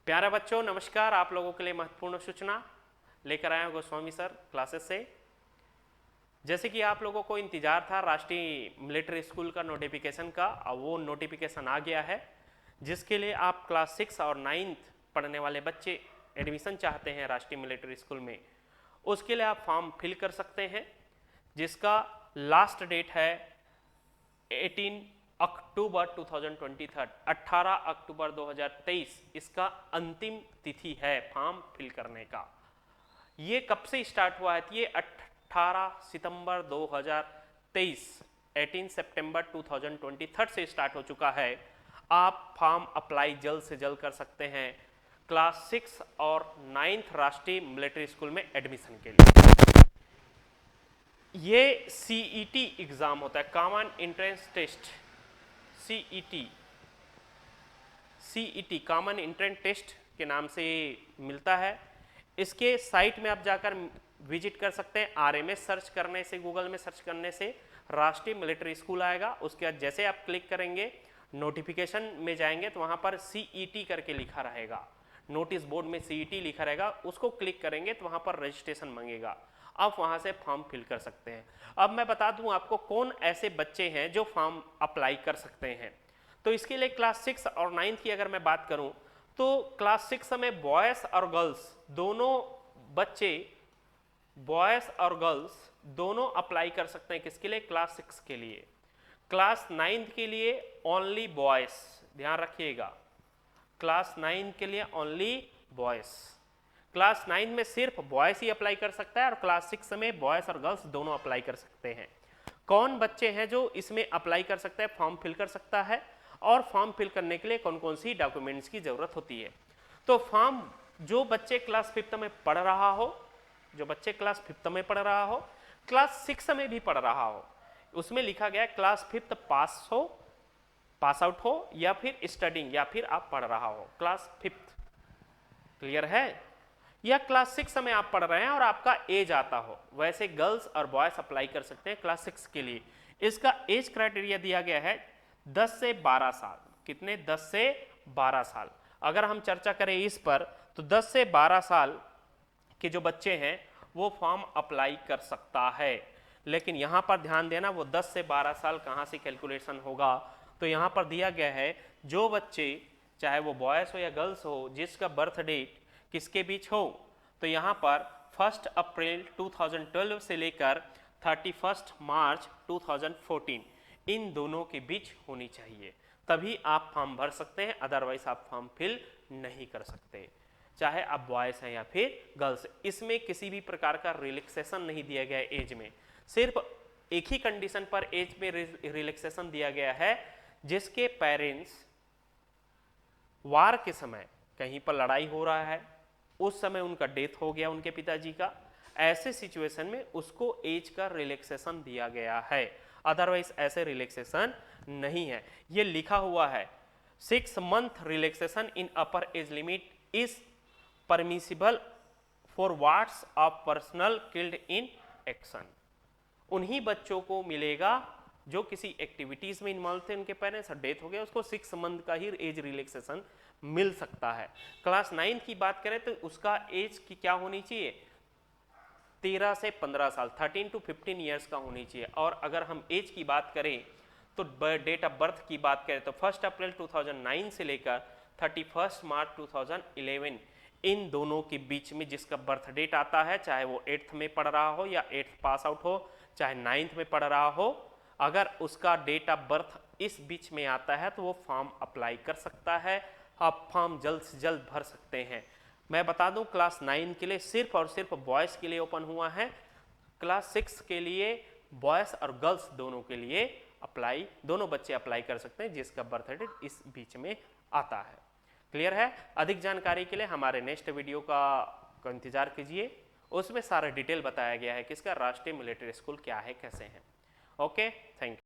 प्यारे बच्चों नमस्कार। आप लोगों के लिए महत्वपूर्ण सूचना लेकर आया हूं गोस्वामी सर क्लासेस से। जैसे कि आप लोगों को इंतजार था राष्ट्रीय मिलिट्री स्कूल का नोटिफिकेशन का, और वो नोटिफिकेशन आ गया है जिसके लिए आप क्लास 6 और 9th पढ़ने वाले बच्चे एडमिशन चाहते हैं राष्ट्रीय मिलिट्री स्कूल में। उसके लिए आप फॉर्म फिल कर सकते हैं जिसका लास्ट डेट है 18 अक्टूबर 2023। 18 अक्टूबर 2023 इसका अंतिम तिथि है फॉर्म फिल करने का। ये कब से स्टार्ट हुआ है? ये 18 सितंबर 2023 18 सितंबर 2023 से स्टार्ट हो चुका है। आप फॉर्म अप्लाई जल्द से जल्द कर सकते हैं क्लास 6 और 9th राष्ट्रीय मिलिट्री स्कूल में एडमिशन के लिए। ये सीईटी एग्जाम होता है, common entrance test. CET common entrance test के नाम से मिलता है। इसके साइट में आप जाकर विजिट कर सकते हैं। आरएमएस सर्च करने से, गूगल में सर्च करने से राष्ट्रीय मिलिट्री स्कूल आएगा। उसके बाद जैसे आप क्लिक करेंगे नोटिफिकेशन में जाएंगे तो वहां पर सीईटी करके लिखा रहेगा, नोटिस बोर्ड में सीईटी लिखा रहेगा, उसको क्लिक करेंगे तो वहां पर रजिस्ट्रेशन मांगेगा। आप वहां से फॉर्म फिल कर सकते हैं। अब मैं बता दूं आपको कौन ऐसे बच्चे हैं जो फॉर्म अप्लाई कर सकते हैं। तो इसके लिए क्लास 6 और 9th की अगर मैं बात करूं तो क्लास 6 में बॉयज और गर्ल्स दोनों बच्चे, बॉयज और गर्ल्स दोनों अप्लाई कर सकते हैं। किसके लिए? क्लास 6 के लिए। क्लास 9th के लिए ओनली बॉयज, ध्यान रखिएगा, क्लास 9 के लिए ओनली बॉयज। क्लास 9 में सिर्फ बॉयज ही अप्लाई कर सकता है और क्लास 6 में बॉयज और गर्ल्स दोनों अप्लाई कर सकते हैं। कौन बच्चे हैं जो इसमें अप्लाई कर सकता है, फॉर्म फिल कर सकता है, और फॉर्म फिल करने के लिए कौन कौन सी डॉक्यूमेंट्स की जरूरत होती है? तो फॉर्म जो बच्चे क्लास 5th में पढ़ रहा हो, जो बच्चे क्लास 5th में पढ़ रहा हो, क्लास 6 में भी पढ़ रहा हो, उसमें लिखा गया क्लास 5th पास आउट हो या फिर स्टडिंग, या फिर आप पढ़ रहा हो क्लास 5th, क्लियर है? या क्लास 6 में आप पढ़ रहे हैं और आपका एज आता हो, वैसे गर्ल्स और बॉयज अप्लाई कर सकते हैं क्लास 6 के लिए। इसका एज क्राइटेरिया दिया गया है 10 से 12 साल। कितने? 10 से 12 साल। अगर हम चर्चा करें इस पर तो 10 से 12 साल के जो बच्चे हैं वो फॉर्म अप्लाई कर सकता है। लेकिन यहां पर ध्यान देना, वो 10 से 12 साल कहां से कैलकुलेशन होगा? तो यहां पर दिया गया है जो बच्चे, चाहे वो बॉयज हो या गर्ल्स हो, जिसका बर्थ डेट किसके बीच हो, तो यहां पर 1 अप्रैल 2012 से लेकर 31 मार्च 2014 इन दोनों के बीच होनी चाहिए, तभी आप फॉर्म भर सकते हैं। अदरवाइज आप फॉर्म फिल नहीं कर सकते, चाहे आप बॉयज हैं या फिर गर्ल्स। इसमें किसी भी प्रकार का रिलैक्सेशन नहीं दिया गया एज में, सिर्फ एक ही कंडीशन पर एज में रिलैक्सेशन दिया गया है, जिसके पेरेंट्स वार के समय कहीं पर लड़ाई हो रहा है, उस समय उनका डेथ हो गया उनके पिताजी का, ऐसे सिचुएशन में उसको एज का रिलैक्सेशन दिया गया है। अदरवाइज ऐसे रिलैक्सेशन नहीं है। ये लिखा हुआ है 6 month relaxation in upper age limit is permissible for wards of personnel killed in action. उन्हीं बच्चों को मिलेगा जो किसी एक्टिविटीज में इन्वॉल्व थे, उनके पेरेंट्स डेथ हो गया, उसको 6 month का ही एज रिलैक्सेशन मिल सकता है। क्लास 9 की बात करें तो उसका एज की क्या होनी चाहिए? 13 से 15 साल, 13 to 15 ईयर्स का होनी चाहिए। और अगर हम एज की बात करें तो डेट ऑफ बर्थ की बात करें तो 1 अप्रैल 2009 से लेकर 31 मार्च 2011 इन दोनों के बीच में जिसका बर्थ डेट आता है, चाहे वो 8th में पढ़ रहा हो या 8th पास आउट हो, चाहे 9th में पढ़ रहा हो, अगर उसका डेट ऑफ बर्थ इस बीच में आता है तो वो फॉर्म अप्लाई कर सकता है। आप फॉर्म जल्द से जल्द भर सकते हैं। मैं बता दूं क्लास 9 के लिए सिर्फ और सिर्फ बॉयज़ के लिए ओपन हुआ है। क्लास 6 के लिए बॉयज़ और गर्ल्स दोनों के लिए अप्लाई, दोनों बच्चे अप्लाई कर सकते हैं जिसका बर्थ डेट इस बीच में आता है। क्लियर है? अधिक जानकारी के लिए हमारे नेक्स्ट वीडियो का इंतजार कीजिए, उसमें सारा डिटेल बताया गया है किसका, राष्ट्रीय मिलिट्री स्कूल क्या है, कैसे हैं। Okay, thank you.